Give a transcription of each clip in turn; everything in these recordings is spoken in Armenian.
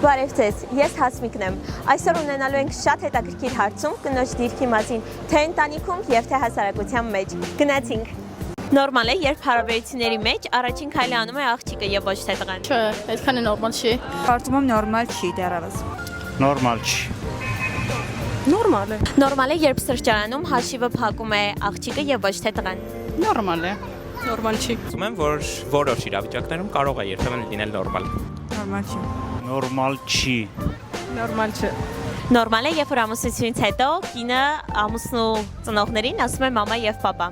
Բարև ձեզ, ես Հասմիկն եմ։ Այսօր ունենալու ենք շատ հետաքրքիր հարցում կնոջ դիրքի մասին, թե ընտանիքում եւ թե հասարակության մեջ։ Գնացինք։ Նորմալ է, երբ հարաբերությունների մեջ առաջին քայլը անում է աղջիկը եւ ոչ թե տղան։ Չէ, այդքան է նորմալ չի։ Կարծում եմ նորմալ չի դեռևս։ Նորմալ չի։ Նորմալ է։ Նորմալ է, երբ սրճարանում հաշիվը փակում է աղջիկը եւ ոչ թե տղան։ Նորմալ է։ Նորմալ չի։ Ասում եմ, որ որոշ իրավիճակներում կարող է երբեմն լինել նորմալ։ Նորմալ չի։ Նորմալ չի։ Նորմալ չէ։ Նորմալ է, երբ որ ամուսնությունից հետո կինը ամուսնու ծնողներին ասում է մամա եւ պապա։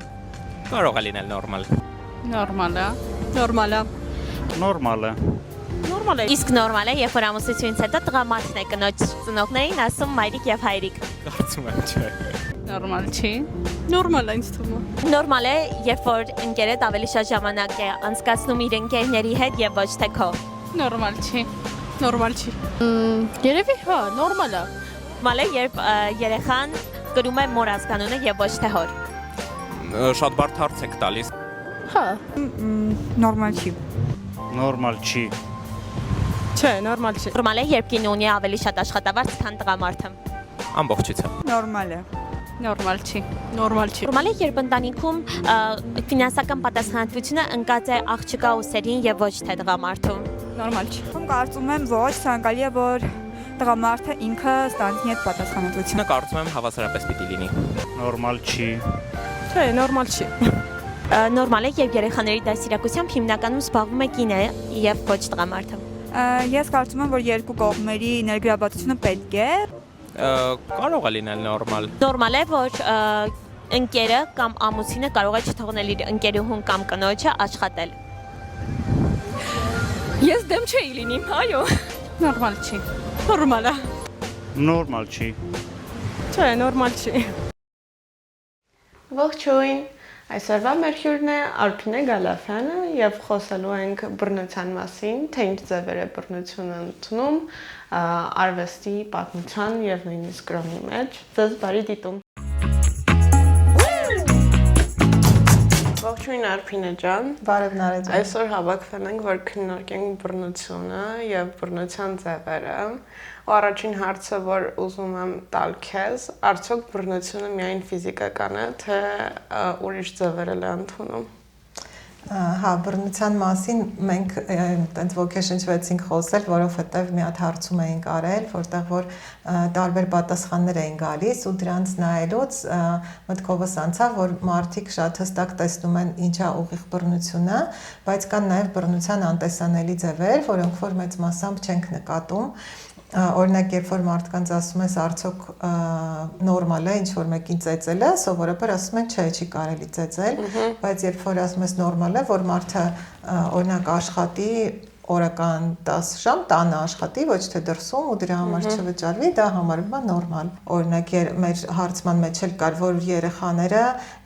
Կարող է լինել նորմալ։ Նորմալ է։ Նորմալ է։ Նորմալ է։ Նորմալ է։ Իսկ նորմալ է, երբ որ ամուսնությունից հետո տղամարդն է կնոջ ծնողներին ասում մայրիկ եւ հայրիկ։ Կարծում եմ, չէ։ Նորմալ չի։ Նորմալ է ինձ թվում է։ Նորմալ է, երբ որ ընկերդ ավելի շատ ժամանակ է անցկացնում իր ընկերների հետ եւ ոչ թե քո։ Նորմալ չի։ Նորմալ չի։ Երևի հա, նորմալ է։ Նորմալ է, երբ երեխան կրում է մոր ազգանունը եւ ոչ թե հոր։ Շատ բարդ հարց եք տալիս։ Հա։ Նորմալ չի։ Նորմալ չի։ Չէ, նորմալ չի։ Նորմալ է, երբ կինը ունի ավելի շատ աշխատավարձ, քան տղամարդը։ Ամբողջությամբ։ Նորմալ է։ Նորմալ չի։ Նորմալ չի։ Նորմալ է, երբ ընտանիքում ֆինանսական պատասխանատվությունը ընկած է աղջկա ուսերին եւ ոչ թե տղամարդու։ Նորմալ չի։ Ում կարծում եմ ոչ ցանկալի է որ տղամարդը ինքը ստանձնի այդ պատասխանատվությունը։ Նա կարծում եմ հավասարապես պիտի լինի։ Նորմալ չի։ Չէ, նորմալ չի։ Նորմալ է, երբ երեխաների դաստիարակությամբ հիմնականում զբաղվում է կինը եւ ոչ տղամարդը։ Ես կարծում եմ որ երկու կողմերի ներգրավվածությունը պետք է։ Կարող է լինել նորմալ։ Նորմալ է, որ ընկերը կամ ամուսինը կարող է չթողնել իր ընկերուհուն կամ կնոջը աշխատել։ Ես դեմ չէի լինի, այո։ Նորմալ չի։ Նորմալ է։ Նորմալ չի։ Չէ, նորմալ չի։ Ողջույն, այսօրվա մեր հյուրն է Արփինե Գալաֆյանը եւ խոսելու ենք բռնության մասին, թե ինչ ձևեր է բռնությունը ընդունում արվեստի, պատմության եւ նույնիսկ կրոնի մեջ։ Ձեզ բարի դիտում։ Ողջույն Արփինե ջան։ Բարև Նարեկ ջան։ Այսօր հավաքվել ենք, որ քննարկենք բռնությունը եւ բռնության ձևերը։ Ու առաջին հարցը, որ ուզում եմ տալ քեզ, արդյոք բռնությունը միայն ֆիզիկական է, թե ուրիշ ձևեր էլ է ընդունում։ Հա, բռնության մասին մենք այտենց ոգեշնչվեցինք խոսել, որովհետև մի հատ հարցում էինք արել, որտեղ որ տարբեր պատասխաններ էին գալիս ու դրանց նայելուց մտքովս անցավ, որ մարդիկ շատ հստակ տեսնում են ինչա ուղիղ բռնությունը, բայց կան նաև բռնության անտեսանելի ձևեր, որոնք որ մեծ մասամբ չենք նկատում։ Օրինակ, երբ որ մարդկանց ասում ես արդյոք նորմալ է ինչ-որ մեկին ծեծելը, սովորաբար ասում են չէ, չի կարելի ծեծել, բայց երբ որ ասում ես նորմալ է, որ մարդը օրինակ աշխատի օրական 10 ժամ տանը աշխատի, ոչ թե դրսում ու դրա համար չվճարվի, դա համարվում է նորմալ։ Օրինակ մեր հարցման մեջ էլ կար, որ երեխաները,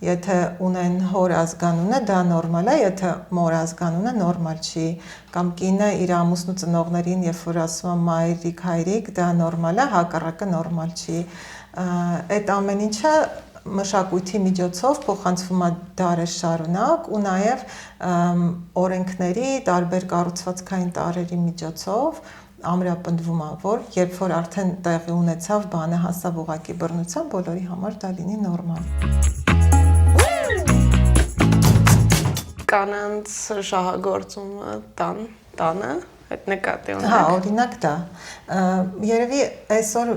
եթե ունեն հոր ազգանունը, դա նորմալ է, եթե մոր ազգանունը նորմալ չի, կամ կինը իր ամուսնու ծնողներին, երբ որ ասում է մայրիկ, հայրիկ, դա նորմալ է, հակառակը նորմալ չի։ Այդ ամեն ինչը մշակույթի միջոցով փոխանցվում է դարեր շարունակ ու նաև օրենքների տարբեր կառուցվածքային տարրերի միջոցով ամրապնդվում է, որ երբ որ արդեն տեղի ունեցավ, բանը հասավ ուղղակի բռնության, բոլորի համար դա լինի նորմալ։ Կանանց շահագործումը տանը այդ նկատի ունեք։ Հա, օրինակ դա։ Երևի այսօր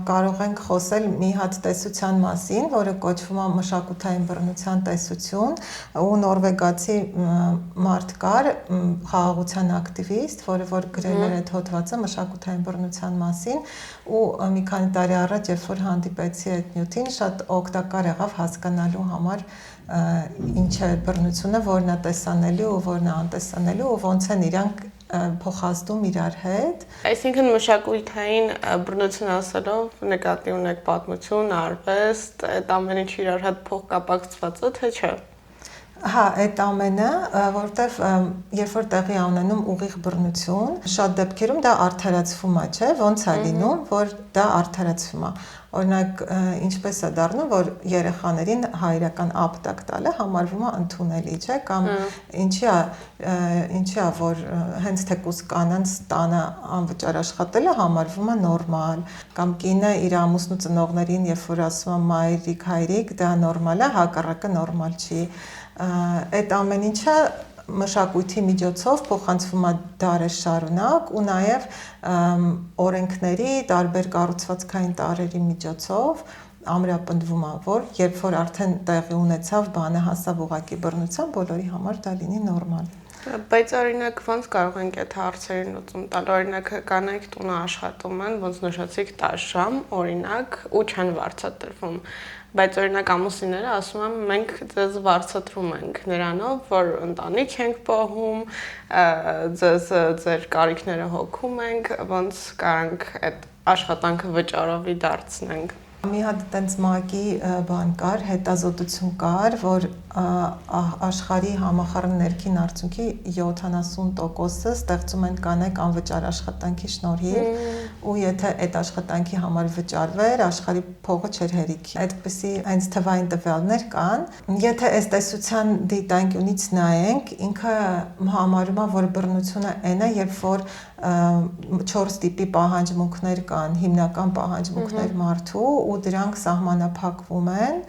կարող ենք խոսել մի հատ տեսության մասին, որը կոչվում է մշակութային բռնության տեսություն, ու նորվեգացի մարդ կար, խաղաղության ակտիվիստ, որը որ գրել էր այդ հոդվածը մշակութային բռնության մասին, ու մի քանի տարի առաջ, երբ որ հանդիպեցի այդ նյութին, շատ օգտակար եղավ հասկանալու համար ինչ է բռնությունը, որն է տեսանելի ու որն է անտեսանելի ու ոնց են իրանք փոխազդում իրար հետ։ Այսինքն մշակութային բռնություն ասելով նկատի ունեք պատմություն, արվեստ, այդ ամեն ինչ իրար հետ փոխկապակցված է, թե չէ։ Հա, այդ ամենը, որտեվ երբ որ տեղի ունենում ուղիղ բռնություն, շատ դեպքերում դա արդարացվում է, չէ՞, ոնց է լինում, որ դա արդարացվում է։ Օրինակ, ինչպես է դառնում, որ երեխաներին հայրական ապտակ տալը համարվում է ընդունելի, չէ՞, կամ ինչի է, որ հենց թեկուզ կանանց տանը անվճար աշխատելը համարվում է նորմալ, կամ կինը իր ամուսնու ծնողներին, երբ որ ասում է մայրիկ, հայրիկ, դա նորմալ է, հակառակը նորմալ չի։ Այդ ամեն ինչը մշակույթի միջոցով փոխանցվում է դարեր շարունակ ու նաև օրենքների, տարբեր կառուցվածքային տարրերի միջոցով ամրապնդվում է, որ երբ որ արդեն տեղի ունեցավ, բանը հասավ ուղղակի բռնության, բոլորի համար դա լինի նորմալ։ Բայց օրինակ ոնց կարող ենք այդ հարցերին լուծում տալ, օրինակ կանայք տունը աշխատում են, ոնց նշեցիք 10 ժամ, օրինակ, ու չեն վարձատրվում, բայց օրինակ ամուսինները ասում են մենք ձեզ վարձատրում ենք նրանով, որ ընտանիք ենք պահում, ձեզ ձեր կարիքները հոգում ենք, ոնց կարանք այդ աշխատանքը վճարովի դարձնենք։ Մի հատ տենց մակի բան կար, հետազոտություն կար, որ աշխարհի համախառն ներքին արդյունքի 70%-ը ստեղծում են կանայք անվճար աշխատանքի շնորհիվ, ու եթե այդ աշխատանքի համար վճարվեր, աշխարհի փողը չէր հերիքի։ Այդպիսի հենց թվային տվյալներ կան։ Եթե այս տեսության դիտանկյունից նայենք, ինքը համարում է, որ բռնությունը այն է, երբ որ 4 տիպի պահանջմունքներ կան, հիմնական պահանջմունքներ մարդու ու դրանք սահմանափակվում են,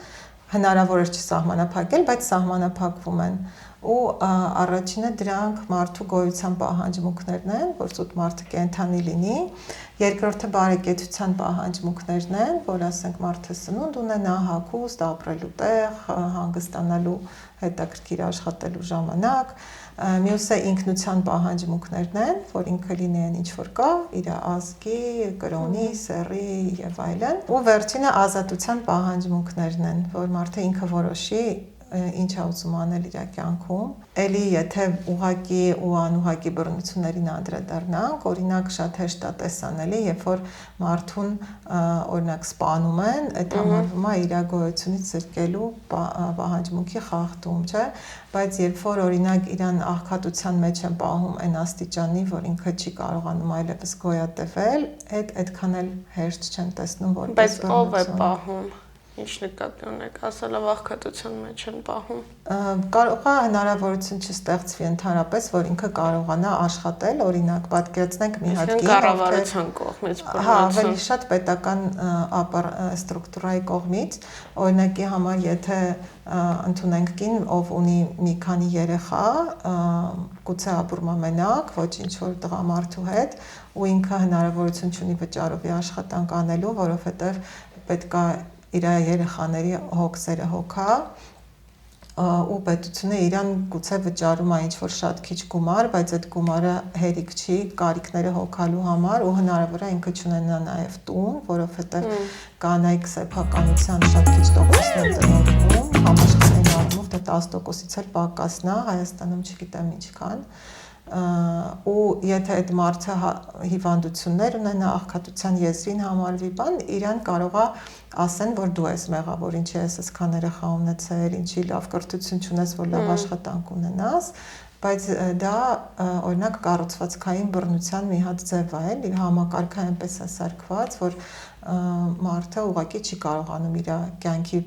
հնարավոր է չսահմանափակել, բայց սահմանափակվում են ու առաջինը դրանք մարդու գոյության պահանջմունքներն են, որ զուտ մարդը կենդանի լինի, երկրորդը բարեկեցության պահանջմունքներն են, որ ասենք մարդը սնունդ ունենա, հագուստ, ապրելու տեղ, հանգստանալու, հետաքրքիր աշխատելու ժամանակ, մյուսը ինքնության պահանջմունքներն են, որ ինքը լինի այն ինչ որ կա, իր ազգի, կրոնի, սեռի եւ այլն, ու վերջինը ազատության պահանջմունքներն են, որ մարդը ինքը որոշի ինչ է ուզում անել իր կյանքում։ Էլի եթե ուղղակի ու անուղղակի բռնություններին անդրադառնանք, օրինակ շատ հեշտ է տեսանելի, երբ որ մարդուն օրինակ սպանում են, այդ համարվում է իր գոյությունից զրկելու պահանջմունքի խախտում, չէ՞, բայց երբ որ օրինակ իրան աղքատության մեջ են պահում այն աստիճանի, որ ինքը չի կարողանում այլևս գոյատևել, այդքան էլ հեշտ չեն տեսնում, որ բայց ով է պահում։ Ինչ նկատի ունեք, ասելով աղքատության մեջ են պահում։ Կարող է հնարավորություն չստեղծվի ընդհանրապես, որ ինքը կարողանա աշխատել, օրինակ պատկերացնենք մի հատ կին, կառավարության կողմից բռնություն։ Հա, ավելի շատ պետական ստրուկտուրայի կողմից, օրինակի համար, եթե ընդունենք կին, ով ունի մի քանի երեխա, գուցե ապրում է մենակ, ոչ ինչ որ տղամարդու հետ, ու ինքը հնարավորություն չունի վճարովի աշխատանք անելու, որովհետև պետք է իր երեխաների հոգսերը հոգա ու պետությունը իրան գուցե վճարում է ինչ-որ շատ քիչ գումար, բայց այդ գումարը հերիք չի կարիքները հոգալու համար ու հնարավոր է ինքը չունենա նաև տուն, որովհետև կանայք սեփականության շատ քիչ տոկոսներ տնօրինում, համաշխարհային առումով դա 10%-ից էլ պակասն է, Հայաստանում չգիտեմ ինչքան ու եթե այդ մարդը հիվանդություններ ունենա, աղքատության եզրին համարվի բան, իրան կարող է ասեն, որ դու ես մեղավոր, ինչի ես այսքան երեխա ունեցել, ինչի լավ կրթություն չունես, որ լավ աշխատանք ունենաս, բայց դա օրինակ կառուցվածքային բռնության մի հատ ձև է, էլի համակարգը այնպես է սարքված, որ մարդը ուղղակի չի կարողանում իր կյանքի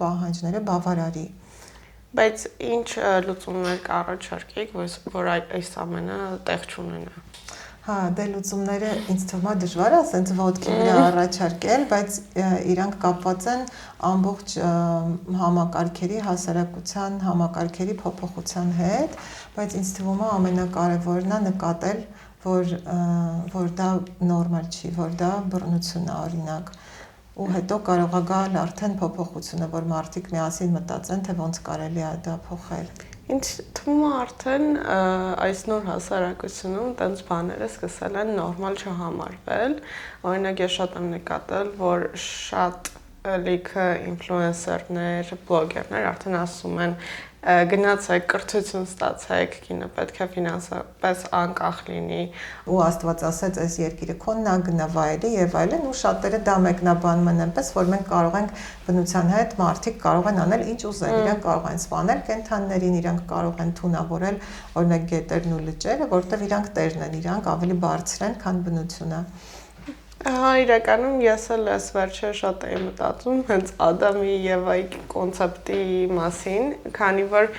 պահանջները բավարարի։ Բայց ինչ լուծումներ կառաջարկեք, որ այս ամենը տեղ չունենա։ Հա, դե լուծումները ինձ թվում է դժվար է ասենց ոտքի վրա առաջարկել, բայց իրանք կապված են ամբողջ համակարգերի, հասարակության համակարգերի փոփոխության հետ, բայց ինձ թվում է ամենակարևորն է նկատել, որ դա նորմալ չի, որ դա բռնություն է օրինակ։ Ու հետո կարող է գալ արդեն փոփոխությունը, որ մարդիկ միասին մտածեն, թե ոնց կարելի է դա փոխել։ Ինչ թվում է արդեն այս նոր հասարակությունում տենց բաները սկսել են նորմալ չհամարվել։ Օրինակ ես շատ եմ նկատել, որ շատ լիքը ինֆլուենսերներ, բլոգերներ արդեն ասում են գնացեք կրթություն ստացեք, կինը պետք է ֆինանսապես անկախ լինի։ Ու Աստված ասեց, այս երկիրը քոնն է, գնա վայելի եւ այլն, ու շատերը դա մեկնաբանում են այնպես, որ մենք կարող ենք բնության հետ մարդիկ կարող են անել ինչ ուզեն, իրենք կարող են սպանել կենդանիներին, իրենք կարող են թունավորել օրինակ գետերն ու լճերը, որտեղ իրանք տերն են, իրանք ավելի բարձր են, քան բնությունը։ Հա, իրականում ես էլ այս վերջը շատ եմ մտածում հենց Ադամի եւ Եվայի կոնցեպտի մասին, քանի որ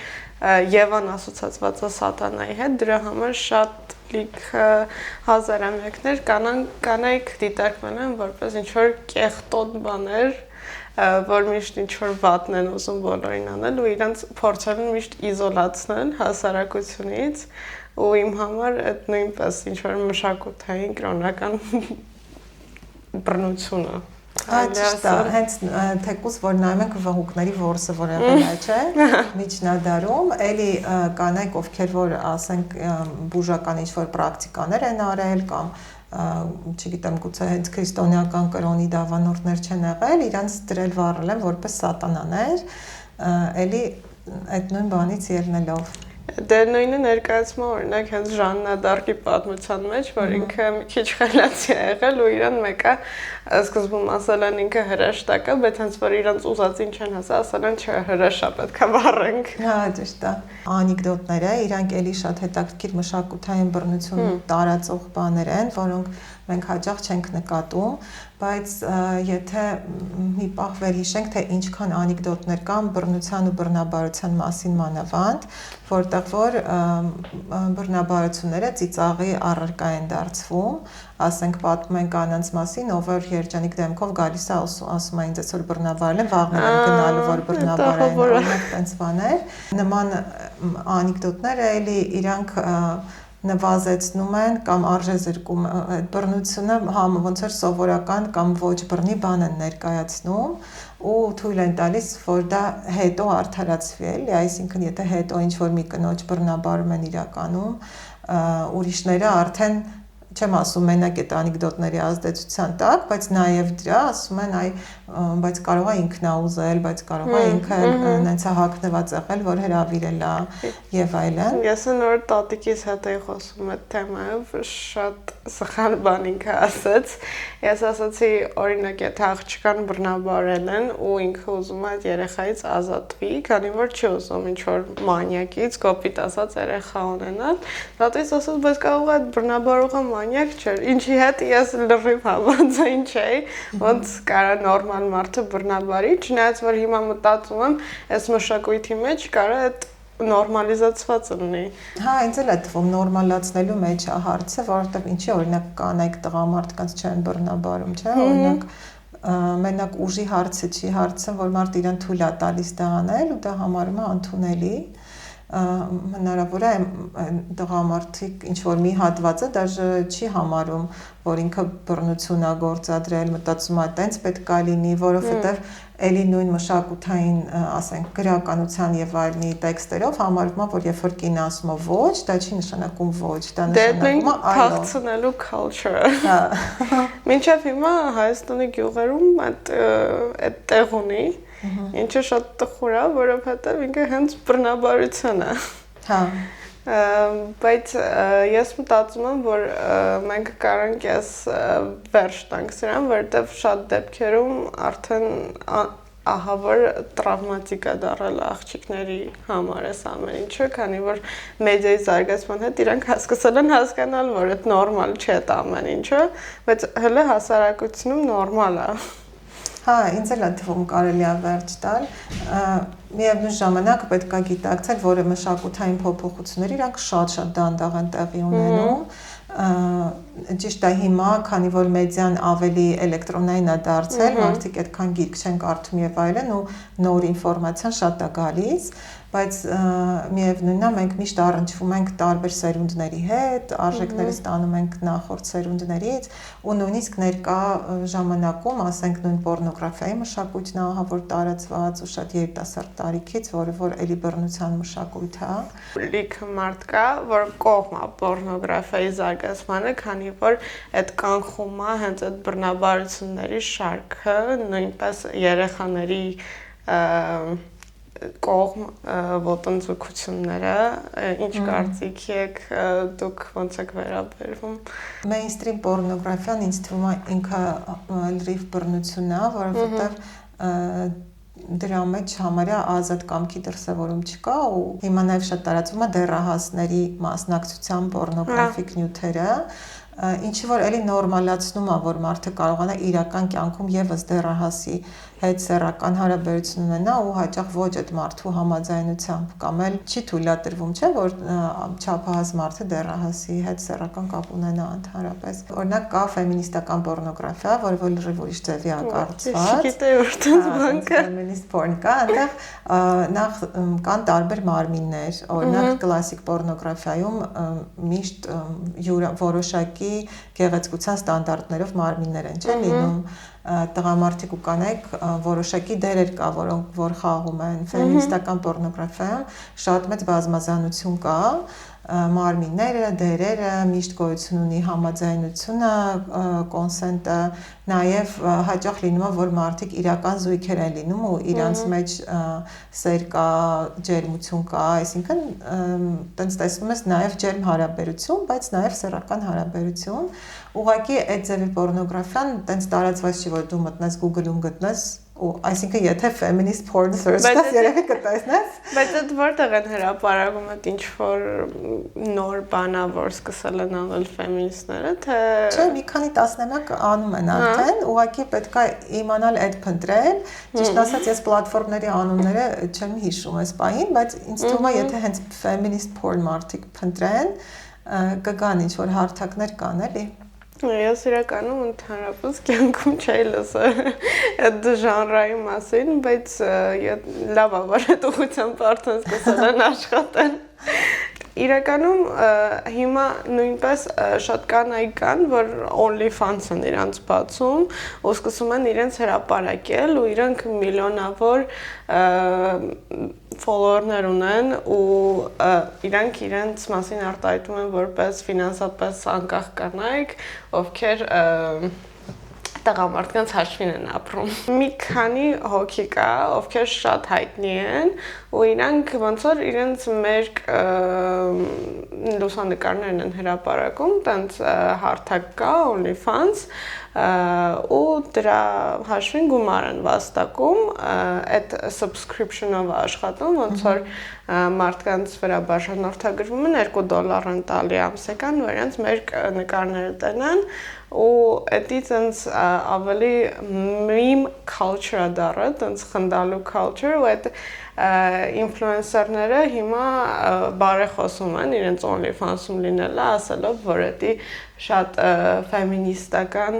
Եվան ասոցացված է սատանայի հետ, դրա համար շատ լիք հազարամյակներ կանայք դիտարկվել են որպես ինչ-որ կեղտոտ բաներ, որ միշտ ինչ-որ վատն են ուզում բոլորին անել ու իրանց փորձել են միշտ իզոլացնել հասարակությունից ու իմ համար այդ նույնպես ինչ-որ մշակութային կրոնական բռնությունը։ Ճիշտ է, հենց թեկուզ որ նայում ենք վհուկների որսը, որ եղել է, չէ, միջնադարում, էլի կանայք, ովքեր որ ասենք բուժական ինչ-որ պրակտիկաներ են արել կամ չգիտեմ, գուցե հենց քրիստոնեական կրոնի դավանորդներ չեն եղել, իրանց դրել վառել են որպես սատանաներ, էլի այդ նույն բանից ելնելով։ Դե նույնը ներկայացում է օրինակ հենց Ժաննա Դարկի պատմության մեջ, որ ինքը մի քիչ խելացի է եղել ու իրան մեկը սկզբում ասել են ինքը հրեշտակ է, բայց հենց որ իրանց ուզածին չեն հասել, ասել են չէ, հրեշա պետք է վառենք։ Հա, ճիշտ է։ Անեկդոտները, իրանք էլի շատ հետաքրքիր մշակութային բռնություն տարածող բաներ են, որոնք մենք հաճախ չենք նկատում, բայց եթե մի պահ վերհիշենք, թե ինչքան անեկդոտներ կան բռնության ու բռնաբարության մասին մանավանդ, որտեղ որ բռնաբարությունները ծիծաղի առարկա են դարձվում, ասենք պատմում են կանանց մասին, ով որ երջանիկ դեմքով գալիս է ասում է ինձ այսօր բռնաբարել են, վաղն եմ գնալու որ բռնաբարեն, օրինակ տենց բաներ, նման անեկդոտները էլի իրանք նվազեցնում են կամ արժեզրկում այդ բռնությունը ոնց որ սովորական կամ ոչ բռնի բան են ներկայացնում ու թույլ են տալիս որ դա հետո արդարացվի էլի, այսինքն եթե հետո ինչ որ մի կնոջ բռնաբարում են իրականում ուրիշները արդեն չեմ ասում մենակ այդ անեկդոտների ազդեցության տակ, բայց նաև դրա ասում են այ բայց կարող է ինքն ուզել, բայց կարող է ինքը նենց հակնված եղել, որ հրավիրել է եւ այլն։ Ես նոր տատիկիս հետ էի խոսում այդ թեմայով, շատ սխալ բան ինքը ասաց։ Ես ասացի, օրինակ, եթե աղջկան բռնաբարել են ու ինքը ուզում է այդ երեխայից ազատվի, քանի որ չի ուզում ինչ-որ մանյակից, կոպիտ ասած երեխա ունենալ, տատիս ասաց, բայց կարող է այդ բռնաբարողը մանյակ չէր, ինչի հետ ես լրիվ համաձայն չէի, ոնց կարա նորմալ մարդը բռնաբարի, չնայած որ հիմա մտածում եմ, այս մշակույթի մեջ կարա այդ նորմալիզացված լինի։ Հա, ինձ էլ է թվում նորմալացնելու մեջ է հարցը, որովհետև ինչի օրինակ կանայք տղամարդկանց չեն բռնաբարում, չէ՞, օրինակ մենակ ուժի հարցը չի, հարցը, որ մարդ իրեն թույլ է տալիս դա անել ու դա համարում է ընդունելի։ Հնարավոր է տղամարդիկ ինչ որ մի հատվածը դաժե չի համարում, որ ինքը բռնություն է գործադրել, մտածում է տենց պետք է լինի, որովհետև էլի նույն մշակութային, ասենք, գրականության եւ այլնի տեքստերով համարվում է, որ երբ որ կինը ասում է ոչ, դա չի նշանակում ոչ, դա նշանակում է այո։ Քաղցնելու culture-ը։ Հա։ Մինչև հիմա Հայաստանի գյուղերում այդ տեղ ունի, ինչը շատ տխուր է, որովհետև ինքը հենց բռնաբարություն է։ Հա։ Բայց ես մտածում եմ, որ մենք կարանք ես վերջ տանք սրան, որովհետև շատ դեպքերում արդեն ահա որ տրավմատիկ է դառել աղջիկների համար էս ամեն ինչը, քանի որ մեդիայի զարգացման հետ իրանք հասկացել են հասկանալ, որ այդ նորմալ չէ այդ ամեն ինչը, բայց հələ հասարակությունում նորմալ է։ Հա, ինձ էլ է թվում կարելի է վերջ տալ, միևնույն ժամանակ պետք է գիտակցել, որ մշակութային փոփոխությունները իրանք շատ դանդաղ են տեղի ունենում, ճիշտ է հիմա, քանի որ մեդիան ավելի էլեկտրոնային է դարձել, մարդիկ այդքան գիրք չեն կարդում եւ այլն ու նոր ինֆորմացիան շատ է գալիս, բայց միևնույնն է մենք միշտ առնչվում ենք տարբեր սերունդների հետ, արժեքները ստանում ենք նախորդ սերունդներից ու նույնիսկ ներկա ժամանակում, ասենք նույն պոռնոգրաֆիայի մշակույթն ահա որ տարածված ու շատ երիտասարդ տարիքից, որը որ էլի բռնության մշակույթ է։ Լիք մարդ կա, որ կողմ է պոռնոգրաֆիայի զարգացմանը, քանի որ այդ կանխում է հենց այդ բռնաբարությունների շարքը, նույնպես երեխաների կողմ ոտնձգությունները, ինչ կարծիք եք, դուք ոնց եք վերաբերվում։ Mainstream պոռնոգրաֆիան ինձ թվում է ինքը լրիվ բռնությունն է, որովհետև դրա մեջ համարյա ազատ կամքի դրսևորում չկա ու հիմա նաև շատ տարածվում է դեռահասների մասնակցության պոռնոգրաֆիկ նյութերը, ինչի որ էլի նորմալացնում է, որ մարդը կարողանա իրական կյանքում եւս դեռահասի հետ սեռական հարաբերություն ունենա ու հաճախ ոչ այդ մարդու համաձայնությամբ կամ էլ չի թույլատրվում, չէ, որ չափահաս մարդը դեռահասի հետ սեռական կապ ունենա ընդհանրապես։ Օրինակ կա ֆեմինիստական պոռնոգրաֆիա, որը որ լրիվ ուրիշ ձևի է կառուցված։ Գիտեի որ տենց բան կա։ Ֆեմինիստ porn կա, այնտեղ նախ կան տարբեր մարմիններ, օրինակ կլասիկ պոռնոգրաֆիայում միշտ որոշակի գեղեցկության ստանդարտներով մարմիններ են, չէ՞ լինում տղամարդիկ ու կանայք որոշակի դերեր կա, որոնք որ խաղում են ֆեմինիստական պոռնոգրաֆիայում շատ մեծ բազմազանություն կա մարմինները, դերերը, միշտ գոյություն ունի համաձայնությունը, կոնսենտը, նաև հաճախ լինում է, որ մարդիկ իրական զույգեր են լինում ու իրանց մեջ սեր կա, ջերմություն կա, այսինքն տենց տեսնում ես նաև ջերմ հարաբերություն, բայց նաև սեռական հարաբերություն, ուղղակի այդ ձևի պոռնոգրաֆիան տենց տարածված չի, որ դու մտնես Google-ում գտնես ու այսինքն եթե feminist porn search դաս երևի կտեսնես բայց այդ որտեղ են հրապարակում այդ ինչ որ նոր բանա որ սկսել են անել ֆեմինիստները թե չէ մի քանի տասնամյակ անում են արդեն ուղղակի պետք է իմանալ այդ փնտրել ճիշտ ասած ես պլատֆորմների անունները չեմ հիշում այս պահին բայց ինձ թվում է եթե հենց feminist porn մարդիկ փնտրեն կգան ինչ որ հարթակներ կան էլի Ես իրականում ընդհանրապես կյանքում չէի լսել այդ ժանրայի մասին, բայց լավ է, որ այդ ուղղությամբ արդեն սկսել են աշխատել։ Իրականում հիմա նույնպես շատ կանայք կան, որ OnlyFans-ն իրանց բացում ու սկսում են իրենց հրապարակել ու իրանք միլիոնավոր follower-ներ ունեն ու իրանք իրենց մասին արտահայտում են որպես ֆինանսապես անկախ կանայք, ովքեր տղամարդկանց հաշվին են ապրում։ Մի քանի հոգի կա, ովքեր շատ հայտնի են ու իրանք ոնց որ իրենց մերկ լուսանկարներն են հրապարակում, տենց հարթակ կա OnlyFans ու դրա հաշվին գումար են վաստակում, այդ subscription-ով աշխատում, ոնց որ մարդկանց վրա բաժանորդագրվում են $2 են տալի ամսական, որ իրենց մերկ նկարները տնեն ու էդի տենց ավելի meme culture դառը, տենց խնդալու culture ու այդ ինֆլուենսերները հիմա բարեխոսում են իրենց OnlyFans-ում լինելը, ասելով, որ էդի շատ ֆեմինիստական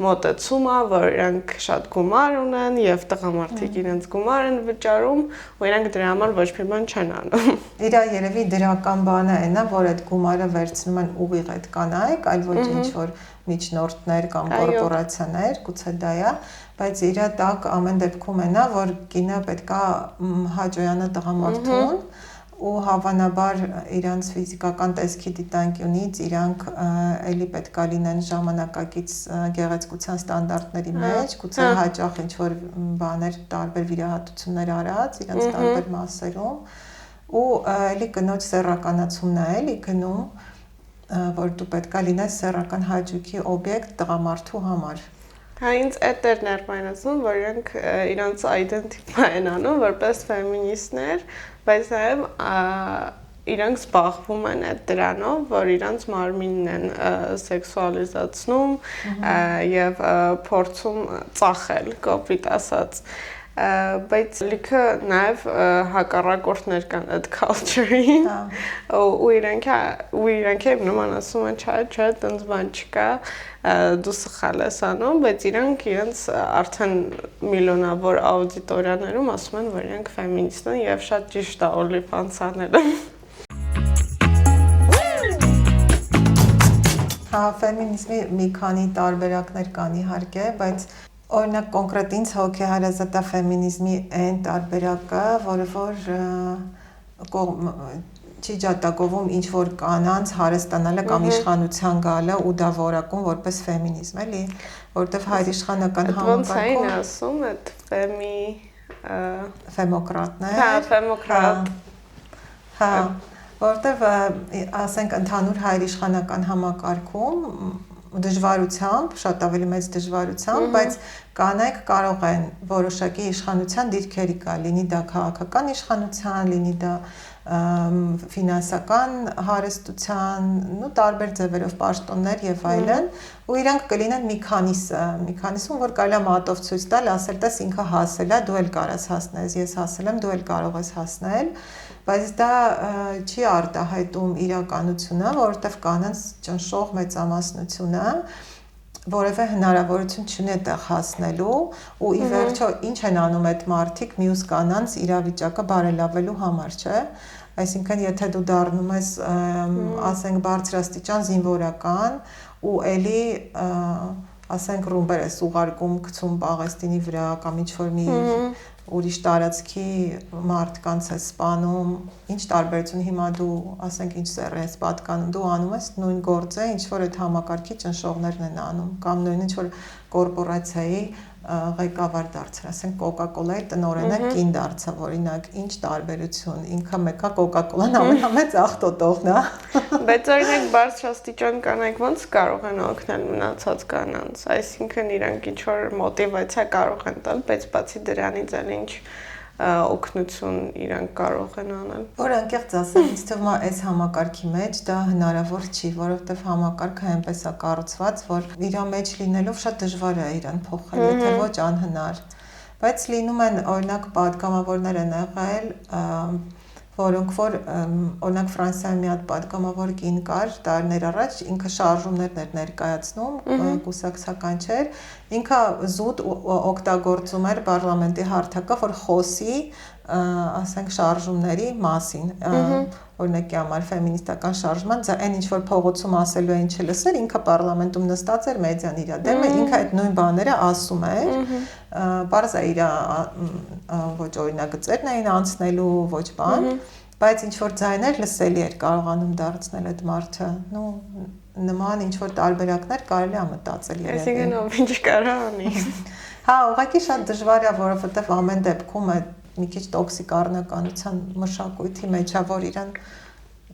մոտեցում է, որ իրանք շատ գումար ունեն եւ տղամարդիկ իրենց գումար են վճարում ու իրանք դրա համար ոչ մի բան չեն անում։ Իրա երևի դրական բանը այն է, որ այդ գումարը վերցնում են ուղիղ այդ կանայք, այլ ոչ ինչ որ միջնորդներ կամ կորպորացիաներ, գուցե դա է, բայց իր տակ ամեն դեպքում այնա, որ կինը պետքա հաջողանա տղամարդուն ու հավանաբար իրանց ֆիզիկական տեսքի դիտանկյունից իրանք էլի պետքա լինեն ժամանակակից գեղեցկության ստանդարտների մեջ, գուցե հաճախ ինչ որ բաներ, տարբեր վիրահատություններ արած իրանց տարբեր մասերում ու էլի կնոջ սեռականացումն է էլի գնում, որ դու պետքա լինես սեռական հաճույքի օբյեկտ տղամարդու համար։ Հա ինձ այդ էր ներկայացնում, որ իրանք իրանց identify են անում որպես ֆեմինիստներ, բայց նաև իրանք զբաղվում են այդ դրանով, որ իրանց մարմինն են սեքսուալիզացնում եւ փորձում ծախել, կոպիտ ասած բայց լիքը նաև հակառակորդներ կան այդ culture-ին ու իրանք նման ասում են չէ, տենց բան չկա, դու սխալ ես անում, բայց իրանք իրենց արդեն միլիոնավոր աուդիտորիաներում ասում են, որ իրանք ֆեմինիստ են եւ շատ ճիշտ է OnlyFans անելը։ Հա, ֆեմինիզմի մի քանի տարբերակներ կան իհարկե, բայց օրինակ կոնկրետ ինձ հոգեհարազատ է ֆեմինիզմի այն տարբերակը, որը որ չի ջատագովում ինչ որ կանանց հարստանալը կամ իշխանության գալը ու դա որակում որպես ֆեմինիզմ, էլի, որտեվ հայրիշխանական համակարգում ոնց այն ասում, այդ ֆեմի ֆեմոկրատներ։ Հա, ֆեմոկրատ։ Հա, որտեվ ասենք ընդհանուր հայրիշխանական համակարգում դժվարությամբ, շատ ավելի մեծ դժվարությամբ, բայց կանայք կարող են որոշակի իշխանության դիրքերի գալ, լինի դա քաղաքական իշխանության, լինի դա ֆինանսական հարստության, տարբեր ձևերով պաշտոններ եւ այլն, ու իրանք կլինեն մի քանիսում, որ կարելի է մատով ցույց տալ, ասել, տես ինքը հասել է, դու էլ կարաս հասնես, ես հասել եմ, դու էլ կարող ես հասնել, բայց դա չի արտահայտում իրականությունը, որովհետեւ կանանց ճնշող մեծամասնությունը որևէ հնարավորություն չունի այդտեղ հասնելու ու ի վերջո ինչ են անում այդ մարդիկ մյուս կանանց իրավիճակը բարելավելու համար, չէ՞։ Այսինքն եթե դու դառնում ես, ասենք բարձրաստիճան զինվորական ու էլի ասենք ռումբեր ես ուղարկում գցում Պաղեստինի վրա կամ ինչ որ մի ուրիշ տարածքի մարդկանց է սպանում, ինչ տարբերություն հիմա դու ասենք ինչ սեռ ես պատկանում, դու անում ես նույն գործը, ինչ որ այդ համակարգի ճնշողներն են անում, կամ նույն ինչ որ կորպորացիայի ղեկավար դարձել, ասենք Coca-Cola-ի տնօրենը կին դարձավ, օրինակ, ինչ տարբերություն, ինքը մեկը Coca-Cola-ն ամենամեծ աղտոտողն է։ Բայց օրինակ բարձրաստիճան կանայք ոնց կարող են օգնել մնացած կանանց, այսինքն իրանք ինչ որ մոտիվացիա կարող են տալ, բայց բացի դրանից էլ ինչ օգնություն իրանք կարող են անել։ Որ անկեղծ ասեմ, ինձ թվում է այս համակարգի մեջ դա հնարավոր չի, որովհետև համակարգը այնպես է կառուցված, որ իր մեջ լինելով շատ դժվար է իրան փոխել, եթե ոչ անհնար։ Բայց լինում են օրինակ պատգամավորներ են եղել, որոնք որ օրինակ Ֆրանսիայի մի հատ պատգամավոր կին կար տարիներ առաջ, ինքը շարժումներն էր ներկայացնում, կուսակցական չէր, ինքը զուտ օգտագործում էր պարլամենտի հարթակը, որ խոսի, ասենք շարժումների մասին, օրինակի համար ֆեմինիստական շարժման, այն ինչ որ փողոցում ասելու էին չլսեր, ինքը պարլամենտում նստած էր մեդիան իր դեմը, ինքը այդ նույն բաները ասում էր, բարձ է իր ոչ օրինագծերն էին անցնելու, ոչ բան, բայց ինչ որ ձայներ լսելի էր կարողանում դարձնել այդ մարդը, նման ինչ որ տարբերակներ կարելի է մտածել երևի։ Այսինքն ով ինչ կարող անի։ Հա, ուղղակի շատ դժվար է, որովհետև ամեն դեպքում է մի քիչ տոքսիկ առնականության մշակույթի մեջ է, որ իրան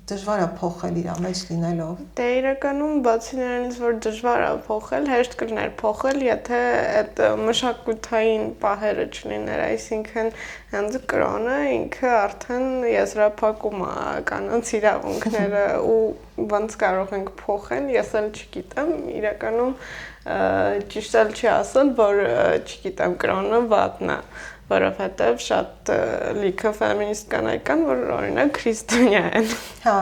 դժվար է փոխել իր մեջ լինելով։ Դե իրականում բացի նրանից, որ դժվար է փոխել, հեշտ կլիներ փոխել, եթե այդ մշակութային պահերը չլիներ, այսինքն հենց կրոնը ինքը արդեն եզրափակում է կանանց իրավունքները ու ոնց կարող ենք փոխել, ես էլ չգիտեմ, իրականում ճիշտ էլ չի ասել, որ չգիտեմ, կրոնը վատն է, որովհետև շատ լիքը ֆեմինիստ կանայք կան, որ օրինակ քրիստոնյա են։ Հա,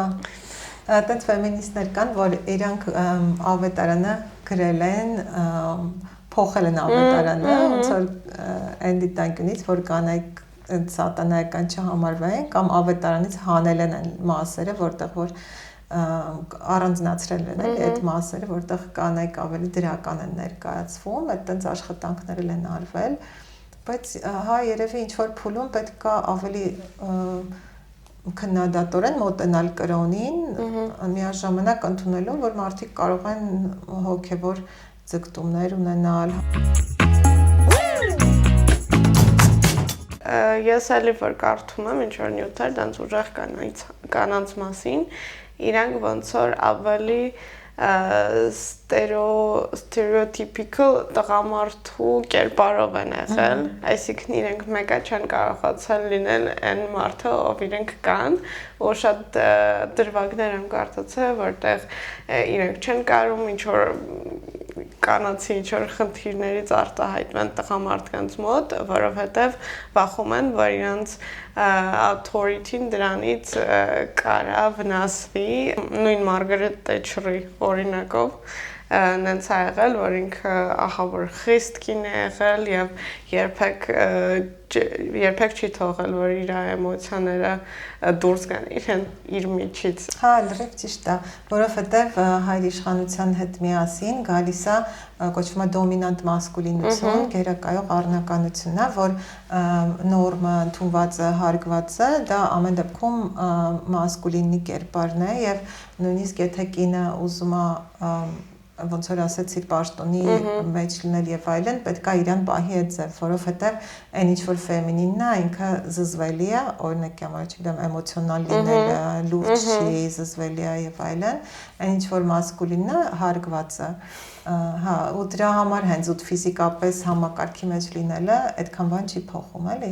այդպես ֆեմինիստներ կան, որ իրանք ավետարանը գրել են, փոխել են ավետարանը, ոնց որ այն դիտանկյունից, որ կանայք սատանայական չհամարվեն կամ ավետարանից հանել են այն մասերը, որտեղ որ առանձնացրել են այդ մասերը, որտեղ կանայք ավելի դրական են ներկայացվում, այդտենց աշխատանքներ են արվել, բայց հա երևի ինչ որ փուլում պետք է ավելի քննադատորեն մոտենալ կրոնին, միաժամանակ ընդունելով, որ մարդիկ կարող են հոգևոր ձգտումներ ունենալ։ Ես էլի որ կարդում եմ ինչ որ նյութեր դրանց ուժեղ կանանց մասին, իրանք ոնց որ ավելի stereotypical տղամարդու կերպարով են եղել, այսինքն իրենք մեկը չեն կարողացել լինել այն մարդը, ով իրենք կան, ու շատ դրվագներ եմ կարդացել, որտեղ իրենք չեն կարող ինչ որ կանացի ինչ որ խնդիրներից արտահայտվեն տղամարդկանց մոտ, որովհետև վախում են, որ իրենց authority-ն դրանից կարա վնասվի, նույն Մարգարետ Թետչերի օրինակով նենց է եղել, որ ինքը ահավոր խիստ կին է եղել եւ երբեք չի թողել, որ իր էմոցիաները դուրս գան իր միջից։ Հա, լրիվ ճիշտ է, որովհետեւ հայր իշխանության հետ միասին գալիս է կոչվում է դոմինանտ մասկուլինություն, գերակայող առնականությունն է, որ նորմը ընդունված է, հարգված է, դա ամեն դեպքում մասկուլինի կերպարն է եւ նույնիսկ եթե կինը ուզում է ոնց որ ասեցի պաշտոնի մեջ լինել եւ այլն, պետք է իրան պահի այդ ձև, որովհետեւ այն ինչ որ ֆեմինինն է, ինքը զզվելի է, օրինակ համար չգիտեմ, էմոցիոնալ լինելը, լուրջ չի, զզվելի է եւ այլն, այն ինչ որ մասկուլինն է, հարգված է։ Հա, ու դրա համար հենց ու ֆիզիկապես համակարգի մեջ լինելը այդքան բան չի փոխում, էլի։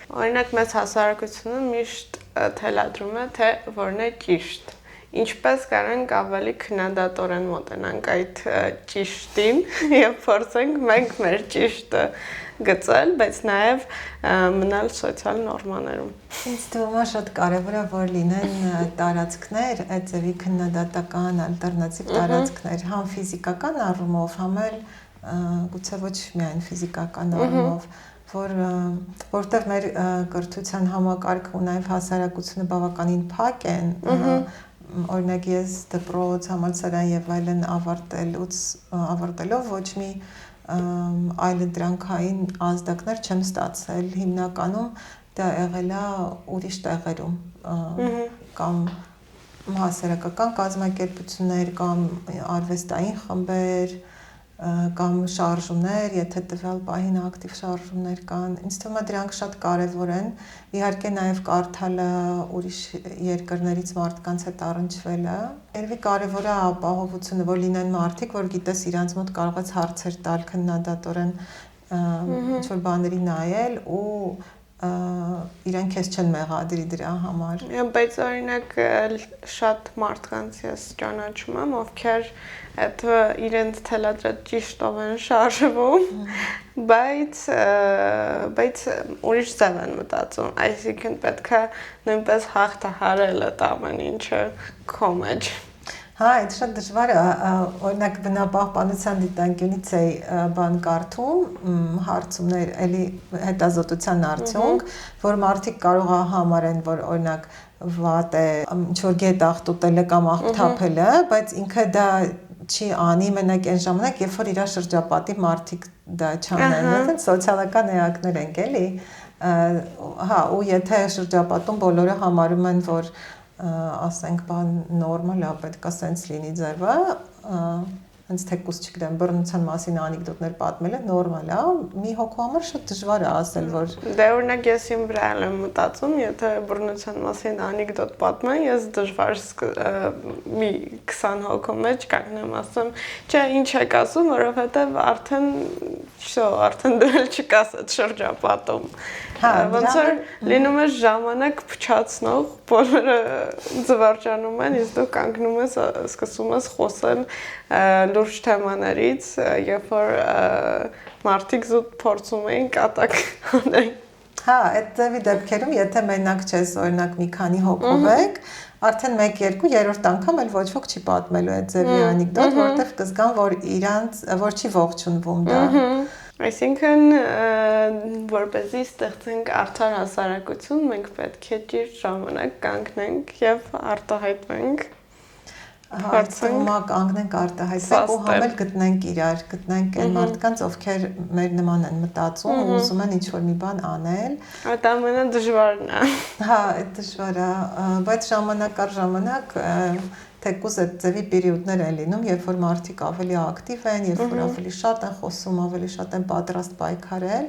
Օրինակ մեծ հասարակությունը միշտ թելադրում է, թե որն է ճիշտ։ Ինչպես կարանք ավելի քննադատորեն մոտենանք այդ ճիշտին եւ փորձենք մենք մեր ճիշտը գծել, բայց նաեւ մնալ սոցիալ նորմաներում։ Ինձ թվում է շատ կարևոր է որ լինեն տարածքներ, այդ ձևի քննադատական ալտերնատիվ տարածքներ, համ ֆիզիկական առումով, համ էլ գուցե ոչ միայն ֆիզիկական առումով, որտեղ մեր կրթության համակարգը ու նաեւ հասարակությունը բավականին փակ են, օրինակ ես դպրոց, համալսարան եւ այլն ավարտելով ոչ մի այլընտրանքային ազդակներ չեմ ստացել, հիմնականում դա եղել է ուրիշ տեղերում կամ հասարակական կազմակերպություններ կամ արվեստային խմբեր կամ շարժումներ, եթե տվյալ պահին ակտիվ շարժումներ կան, ինձ թվում է դրանք շատ կարևոր են, իհարկե նաև կարդալը, ուրիշ երկրներից մարդկանց հետ առնչվելը, երևի կարևոր է ապահովությունը, որ լինեն մարդիկ, որ գիտես իրանց մոտ կարող ես հարցեր տալ, քննադատորեն ինչ-որ բաների նայել ու իրենք քեզ չեն մեղադրի դրա համար։ Բայց օրինակ շատ մարդկանց ես ճանաչում եմ, ովքեր այդ իրենց թելադրած ճիշտով են շարժվում, բայց ուրիշ ձև են մտածում, այսինքն պետք է նույնպես հաղթահարել այդ ամեն ինչը քո մեջ։ Հա, այդ շատ դժվար է, օրինակ բնապահպանության դիտանկյունից էի բան կարդում, հարցումներ, էլի հետազոտության արդյունք, որ մարդիկ կարող է համարեն, որ օրինակ վատ է, ինչ-որ գետ աղտոտելը կամ աղթափելը, բայց ինքը դա չի անի մենակ այն ժամանակ, երբ որ իր շրջապատի մարդիկ դա չանեն, այդպես սոցիալական էակներ ենք, էլի։ Հա, ու եթե շրջապատում բոլորը համարում են, որ ասենք բան նորմալ է, պետք է սենց լինի ձևը, հենց թեկուզ չգիտեմ, բռնության մասին անեկդոտներ պատմելը նորմալ է, մի հոգու համար շատ դժվար է ասել, որ դե օրինակ ես իմ վրա եմ մտածում, եթե բռնության մասին անեկդոտ պատմեն, ես դժվար մի 20 հոգու մեջ կանգնեմ, ասեմ, չէ, ինչ եք ասում, որովհետև արդեն դու էլ չկաս այդ շրջապատում։ Ոնց որ լինում է ժամանակ փչացնող, բոլորը զվարճանում են, իսկ դու կանգնում ես, սկսում ես խոսել լուրջ թեմաներից, երբ որ մարդիկ զուտ փորձում էին կատակ անել։ Հա, այդ ձևի դեպքերում, եթե մենակ չես, օրինակ մի քանի հոգով եք, արդեն 1-2-3-րդ անգամ էլ ոչ ոք չի պատմելու այդ ձևի անեկդոտ, որտեղ կզգան, որ չի ողջունվում դա։ Այսինքն, որպեսզի ստեղծենք արդար հասարակություն, մենք պետք է ճիշտ ժամանակ կանգնենք եւ արտահայտվենք։ Հարցումա կանգնենք արտահայտվենք ու համել գտնենք իրար, գտնենք այն մարդկանց, ովքեր մեր նման են մտածում ու ուզում են ինչ-որ մի բան անել։ Այդ ամենադժվարն է։ Հա, այդ դժվար է, բայց ժամանակ առ ժամանակ թեկուզ այդ ձևի պերիոդներ են լինում, երբ որ մարդիկ ավելի ակտիվ են, երբ որ ավելի շատ են խոսում, ավելի շատ են պատրաստ պայքարել,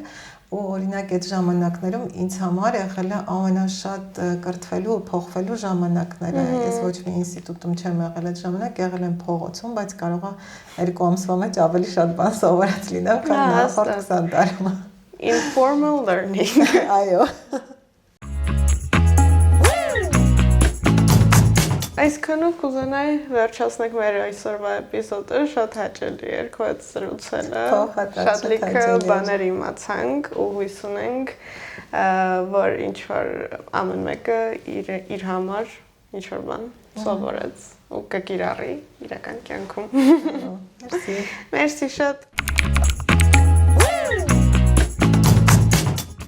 ու օրինակ այդ ժամանակներում ինձ համար եղել է ամենաշատ կրթվելու ու փոխվելու ժամանակները։ Ես ոչ մի ինստիտուտում չեմ եղել այդ ժամանակ, եղել եմ փողոցում, բայց կարող է 2 ամսվա մեջ ավելի շատ բան սովորած լինեմ, քան նախորդ 20 տարում։ Informal learning։ Այո։ Այսքանով կուզենայի վերջացնենք մեր այսօրվա էպիզոդը, շատ հաճելի էր քո հետ զրուցելը, շատ լիքը բաներ իմացանք ու հույս ունենք, որ ինչ-որ ամեն մեկը իր համար ինչ-որ բան սովորեց ու կկիրառի իրական կյանքում։ Մերսի։ Մերսի շատ։